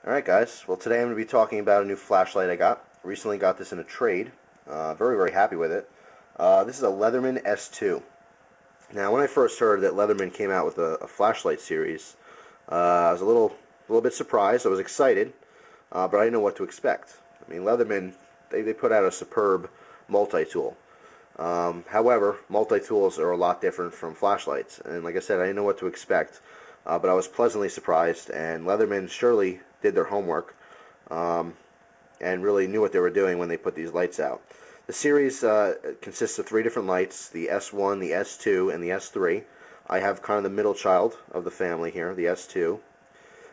Alright guys, well today I'm going to be talking about a new flashlight I got. Recently got this in a trade. Very happy with it. This is a Leatherman S2. Now when I first heard that Leatherman came out with a flashlight series, I was a little bit surprised. I was excited, but I didn't know what to expect. I mean, Leatherman, they put out a superb multi-tool. However, multi-tools are a lot different from flashlights, and like I said, I didn't know what to expect, but I was pleasantly surprised, and Leatherman surely did their homework, and really knew what they were doing when they put these lights out. The series consists of 3 different lights: the S1, the S2, and the S3. I have kind of the middle child of the family here, the S2.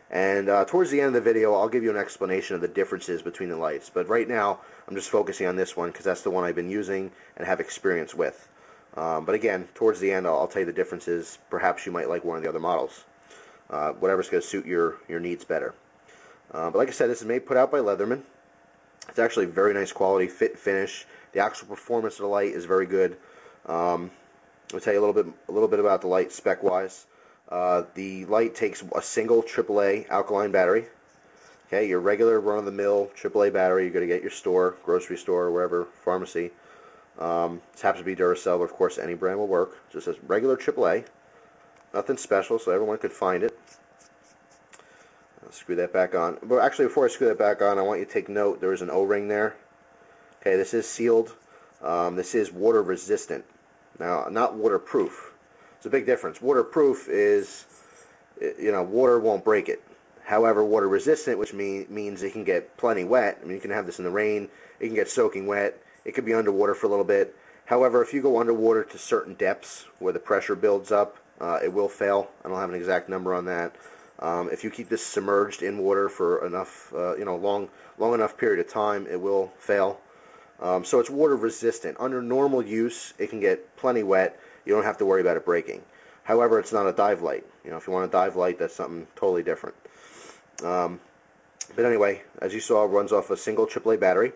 And towards the end of the video, I'll give you an explanation of the differences between the lights. But right now, I'm just focusing on this one because that's the one I've been using and have experience with. But again, towards the end, I'll tell you the differences. Perhaps you might like one of the other models. Whatever's going to suit your needs better. But like I said, this is put out by Leatherman. It's actually very nice quality, fit and finish. The actual performance of the light is very good. I'll tell you a little bit about the light spec-wise. The light takes a single AAA alkaline battery. Okay, your regular run-of-the-mill AAA battery you're going to get at your store, grocery store, wherever, pharmacy. This happens to be Duracell, but of course any brand will work. Just as regular AAA. Nothing special, so everyone could find it. Screw that back on. But actually, before I screw that back on, I want you to take note. There is an O-ring there. Okay, this is sealed. This is water resistant. Now, not waterproof. It's a big difference. Waterproof is, water won't break it. However, water resistant, which means it can get plenty wet. I mean, you can have this in the rain. It can get soaking wet. It could be underwater for a little bit. However, if you go underwater to certain depths where the pressure builds up, it will fail. I don't have an exact number on that. If you keep this submerged in water for enough, long enough period of time, it will fail. So it's water resistant. Under normal use, it can get plenty wet. You don't have to worry about it breaking. However, it's not a dive light. If you want a dive light, that's something totally different. But anyway, as you saw, it runs off a single AAA battery.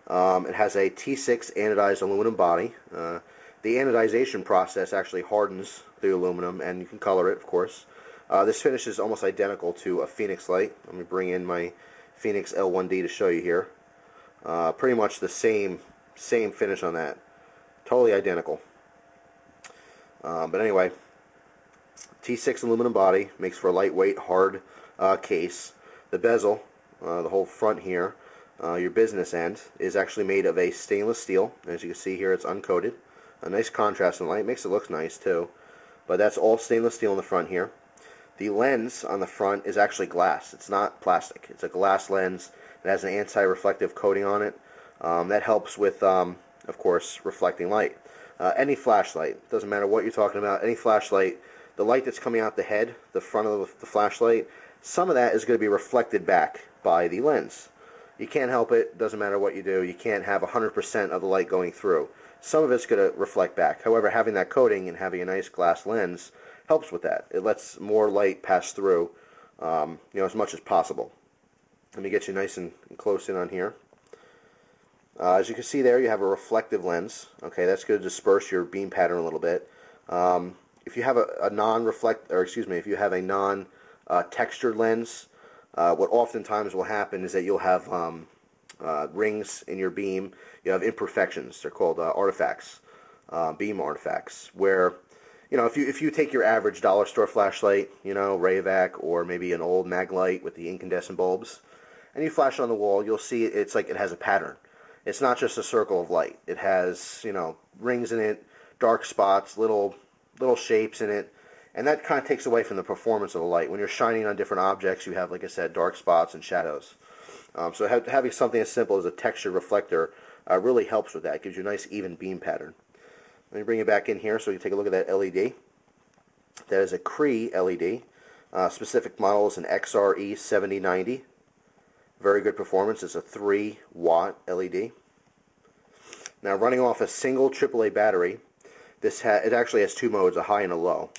It has a T6 anodized aluminum body. The anodization process actually hardens the aluminum, and you can color it, of course. This finish is almost identical to a Phoenix light. Let me bring in my Phoenix L1D to show you here. Pretty much the same finish on that. Totally identical. But anyway, T6 aluminum body makes for a lightweight, hard case. The bezel, the whole front here, your business end, is actually made of a stainless steel. As you can see here, it's uncoated. A nice contrast in the light. Makes it look nice too. But that's all stainless steel in the front here. The lens on the front is actually glass. It's not plastic. It's a glass lens. It has an anti-reflective coating on it. That helps with, of course, reflecting light. Any flashlight, doesn't matter what you're talking about, any flashlight, the light that's coming out the head, the front of the flashlight, some of that is going to be reflected back by the lens. You can't help it. Doesn't matter what you do. You can't have 100% of the light going through. Some of it's going to reflect back. However, having that coating and having a nice glass lens helps with that. It lets more light pass through, as much as possible. Let me get you nice and close in on here. As you can see there, you have a reflective lens. Okay, that's going to disperse your beam pattern a little bit. If you have a if you have a non-textured lens, what oftentimes will happen is that you'll have rings in your beam. You have imperfections. They're called artifacts, beam artifacts, where if you take your average dollar store flashlight, Rayovac, or maybe an old Maglite with the incandescent bulbs, and you flash it on the wall, you'll see it's like it has a pattern. It's not just a circle of light. It has, rings in it, dark spots, little shapes in it, and that kind of takes away from the performance of the light. When you're shining on different objects, you have, like I said, dark spots and shadows. So having something as simple as a textured reflector really helps with that. It gives you a nice even beam pattern. Let me bring it back in here so you can take a look at that LED. That is a Cree LED. Specific model is an XRE 7090. Very good performance. It's a 3-watt LED. Now, running off a single AAA battery, it actually has 2 modes, a high and a low.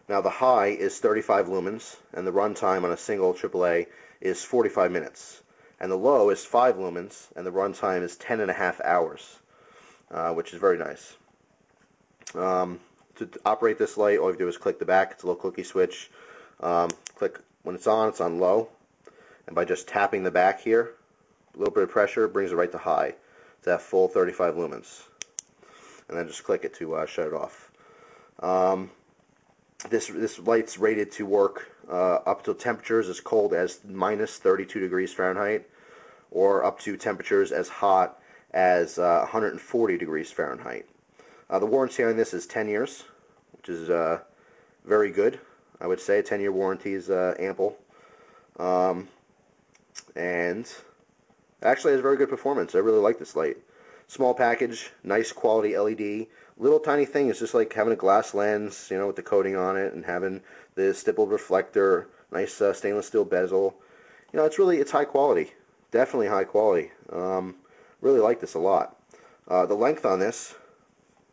Now, the high is 35 lumens, and the runtime on a single AAA is 45 minutes. And the low is 5 lumens, and the runtime is 10.5 hours, which is very nice. To operate this light, all you do is click the back. It's a little clicky switch. Click when it's on low. and by just tapping the back here, a little bit of pressure brings it right to high, to that full 35 lumens. And then just click it to shut it off. This light's rated to work up to temperatures as cold as minus 32 degrees Fahrenheit, or up to temperatures as hot as 140 degrees Fahrenheit. The warranty on this is 10 years, which is very good. I would say a 10-year warranty is ample. And actually has very good performance. I really like this light. Small package, nice quality LED. Little tiny thing. It's just like having a glass lens, with the coating on it, and having the stippled reflector, nice stainless steel bezel. It's high quality. Definitely high quality. Really like this a lot. The length on this,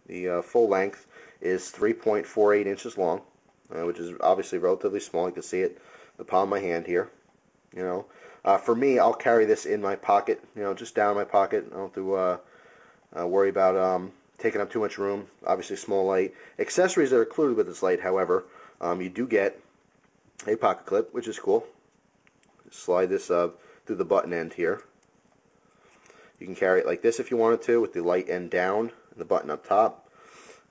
the full length, is 3.48 inches long, which is obviously relatively small. You can see it, the palm of my hand here. For me, I'll carry this in my pocket, just down in my pocket. I don't have to worry about taking up too much room. Obviously, small light. Accessories that are included with this light, however, you do get a pocket clip, which is cool. Slide this through the button end here. You can carry it like this if you wanted to, with the light end down and the button up top,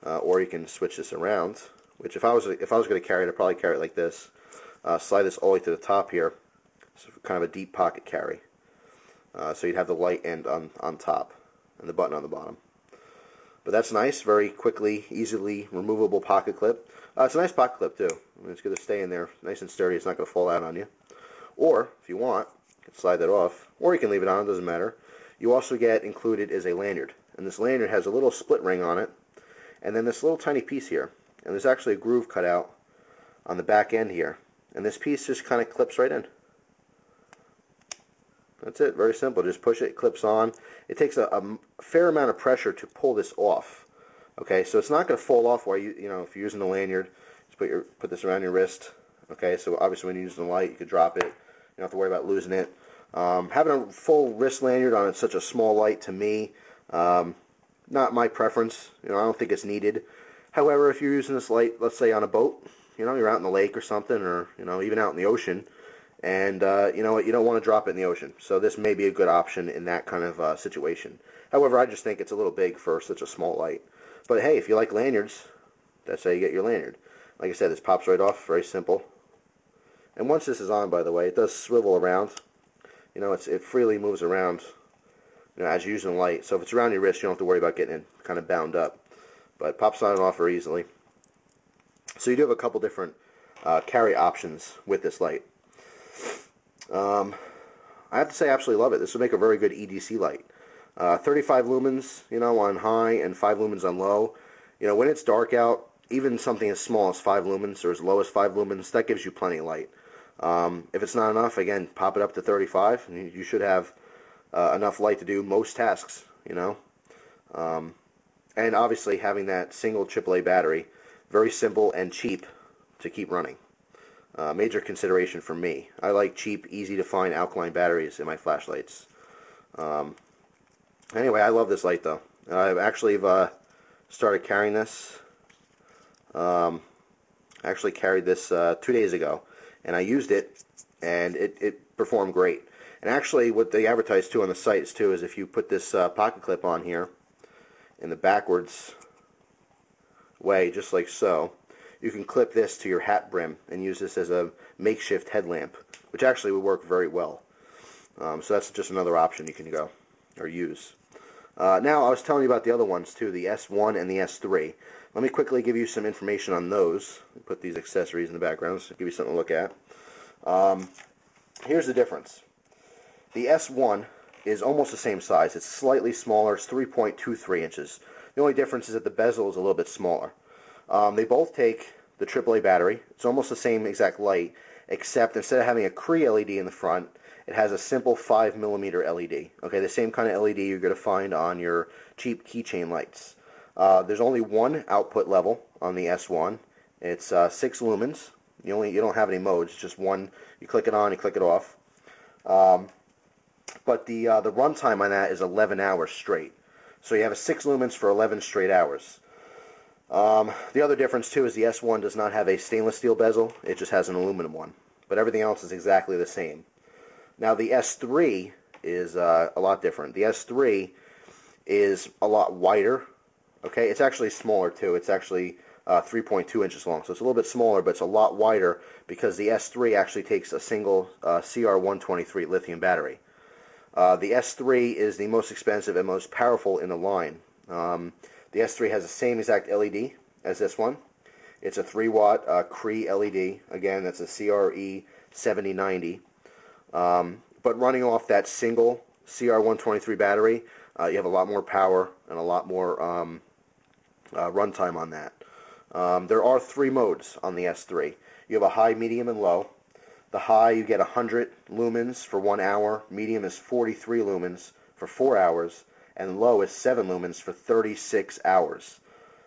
or you can switch this around. Which, if I was going to carry it, I'd probably carry it like this. Slide this all the way to the top here. It's kind of a deep pocket carry. So you'd have the light end on top and the button on the bottom. But that's nice, very quickly, easily removable pocket clip. It's a nice pocket clip too. It's going to stay in there nice and sturdy. It's not going to fall out on you. Or, if you want, you can slide that off. Or you can leave it on, it doesn't matter. You also get included is a lanyard. And this lanyard has a little split ring on it. And then this little tiny piece here. And there's actually a groove cut out on the back end here. And this piece just kind of clips right in. That's it, very simple. Just push it, it clips on. It takes a fair amount of pressure to pull this off. Okay, so it's not going to fall off while if you're using the lanyard. Just put this around your wrist. Okay, so obviously when you're using the light, you could drop it. You don't have to worry about losing it. Having a full wrist lanyard on such a small light, to me, not my preference. I don't think it's needed. However, if you're using this light, let's say on a boat, you're out in the lake or something, or even out in the ocean, and you don't want to drop it in the ocean. So this may be a good option in that kind of situation. However, I just think it's a little big for such a small light. But hey, if you like lanyards, that's how you get your lanyard. Like I said, this pops right off, very simple. And once this is on, by the way, it does swivel around. It freely moves around, as you're using the light. So if it's around your wrist, you don't have to worry about getting it kind of bound up. But it pops on and off very easily. So you do have a couple different carry options with this light. I have to say I absolutely love it. This would make a very good EDC light. 35 lumens, on high, and 5 lumens on low. When it's dark out, even something as small as 5 lumens or as low as 5 lumens, that gives you plenty of light. If it's not enough, again, pop it up to 35, and you should have enough light to do most tasks, and obviously having that single AAA battery, very simple and cheap to keep running. Major consideration for me. I like cheap, easy to find alkaline batteries in my flashlights. Anyway, I love this light though. I've actually started carrying this. I actually carried this 2 days ago, and I used it, and it performed great. And actually, what they advertise too on the site is if you put this pocket clip on here in the backwards way, just like so, you can clip this to your hat brim and use this as a makeshift headlamp, which actually would work very well. So that's just another option you can go or use. Now, I was telling you about the other ones too, the S1 and the S3. Let me quickly give you some information on those. Put these accessories in the background so give you something to look at. Here's the difference. The S1 is almost the same size. It's slightly smaller. It's 3.23 inches. The only difference is that the bezel is a little bit smaller. They both take the AAA battery. It's almost the same exact light, except instead of having a Cree LED in the front, it has a simple 5mm LED. Okay, the same kind of LED you're going to find on your cheap keychain lights. There's only one output level on the S1. It's 6 lumens. You don't have any modes. It's just one. You click it on, you click it off. But the runtime on that is 11 hours straight. So you have a 6 lumens for 11 straight hours. The other difference too is the S1 does not have a stainless steel bezel. It just has an aluminum one. But everything else is exactly the same. Now the S3 is a lot different. The S3 is a lot wider. Okay, it's actually smaller too. It's actually 3.2 inches long, so it's a little bit smaller, but it's a lot wider because the S3 actually takes a single CR123 lithium battery. The S3 is the most expensive and most powerful in the line. The S3 has the same exact LED as this one. It's a 3-watt Cree LED. Again, that's a CRE 7090. But running off that single CR123 battery, you have a lot more power and a lot more runtime on that. There are 3 modes on the S3. You have a high, medium, and low. The high, you get 100 lumens for 1 hour. Medium is 43 lumens for 4 hours. And low is 7 lumens for 36 hours.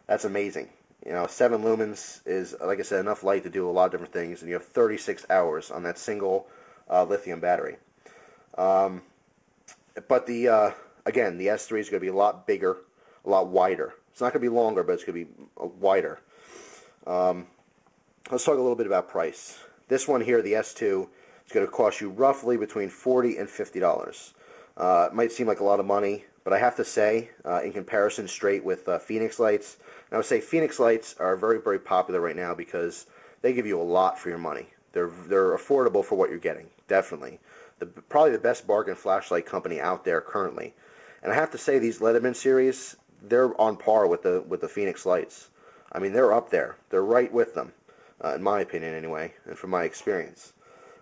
That's amazing. You know, 7 lumens is, like I said, enough light to do a lot of different things. And you have 36 hours on that single lithium battery. But again, the S3 is going to be a lot bigger, a lot wider. It's not going to be longer, but it's going to be wider. Let's talk a little bit about price. This one here, the S2, is going to cost you roughly between $40 and $50. It might seem like a lot of money, but I have to say, in comparison straight with Phoenix lights, and I would say Phoenix lights are very, very popular right now because they give you a lot for your money. They're affordable for what you're getting, definitely. Probably the best bargain flashlight company out there currently. And I have to say, these Leatherman series, they're on par with the Phoenix lights. I mean, they're up there. They're right with them, in my opinion anyway, and from my experience.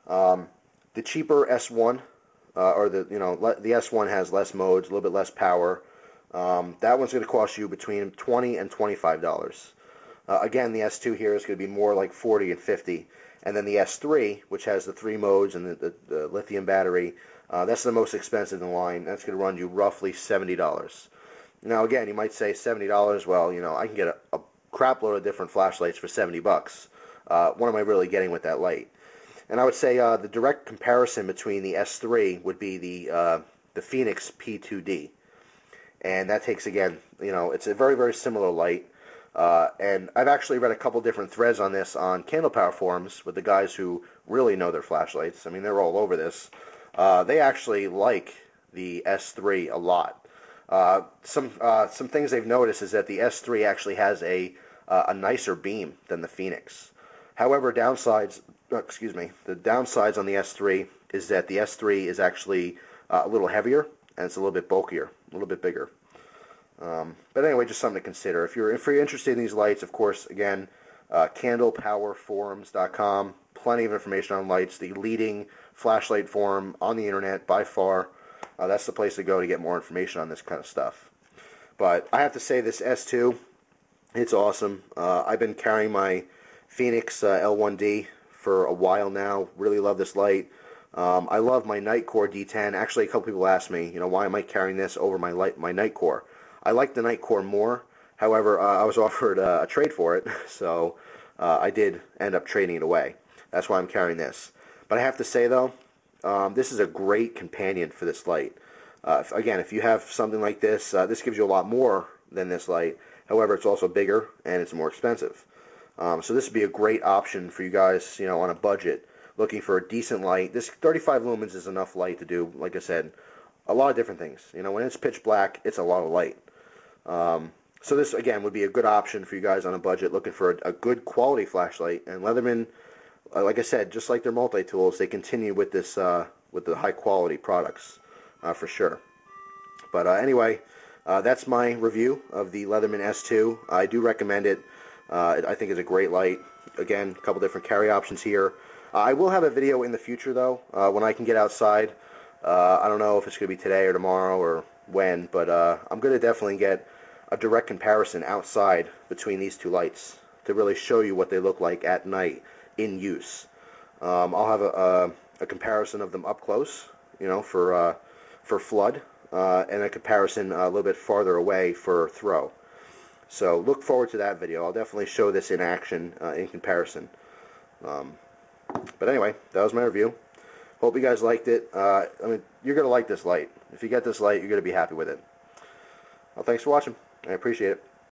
The cheaper S1, or the S1 has less modes, a little bit less power. That one's going to cost you between $20 and $25. Again, the S2 here is going to be more like $40 and $50. And then the S3, which has the 3 modes and the lithium battery, that's the most expensive in the line. That's going to run you roughly $70. Now, again, you might say $70, well, you know, I can get a crap load of different flashlights for 70 bucks. What am I really getting with that light? And I would say the direct comparison between the S3 would be the Phoenix P2D. And that takes, again, you know, it's a very, very similar light. And I've actually read a couple different threads on this on Candle Power forums with the guys who really know their flashlights. I mean, they're all over this. They actually like the S3 a lot. Some things they've noticed is that the S3 actually has a nicer beam than the Phoenix. However, the downsides on the S3 is that the S3 is actually a little heavier and it's a little bit bulkier, a little bit bigger. But anyway, just something to consider. If you're interested in these lights, of course, again, candlepowerforums.com. Plenty of information on lights. The leading flashlight forum on the internet by far. That's the place to go to get more information on this kind of stuff. But I have to say, this S2, it's awesome. I've been carrying my Phoenix L1D for a while now. Really love this light. I love my Nightcore D10. Actually, a couple people asked me, you know, why am I carrying this over my Nightcore? I like the Nightcore more. However, I was offered a trade for it, so I did end up trading it away. That's why I'm carrying this. But I have to say, though, this is a great companion for this light. Again, if you have something like this, this gives you a lot more than this light. However, it's also bigger and it's more expensive. So this would be a great option for you guys, you know, on a budget, looking for a decent light. This 35 lumens is enough light to do, like I said, a lot of different things. You know, when it's pitch black, it's a lot of light. So this, again, would be a good option for you guys on a budget looking for a good quality flashlight. And Leatherman, like I said, just like their multi-tools, they continue with this with the high-quality products for sure. But anyway, that's my review of the Leatherman S2. I do recommend it. I think it's a great light. Again, a couple different carry options here. I will have a video in the future, though, when I can get outside. I don't know if it's going to be today or tomorrow or when, but I'm going to definitely get a direct comparison outside between these two lights to really show you what they look like at night in use. I'll have a comparison of them up close, you know, for flood, and a comparison a little bit farther away for throw. So look forward to that video. I'll definitely show this in action in comparison. But anyway, that was my review. Hope you guys liked it. I mean, you're going to like this light. If you get this light, you're going to be happy with it. Well, thanks for watching. I appreciate it.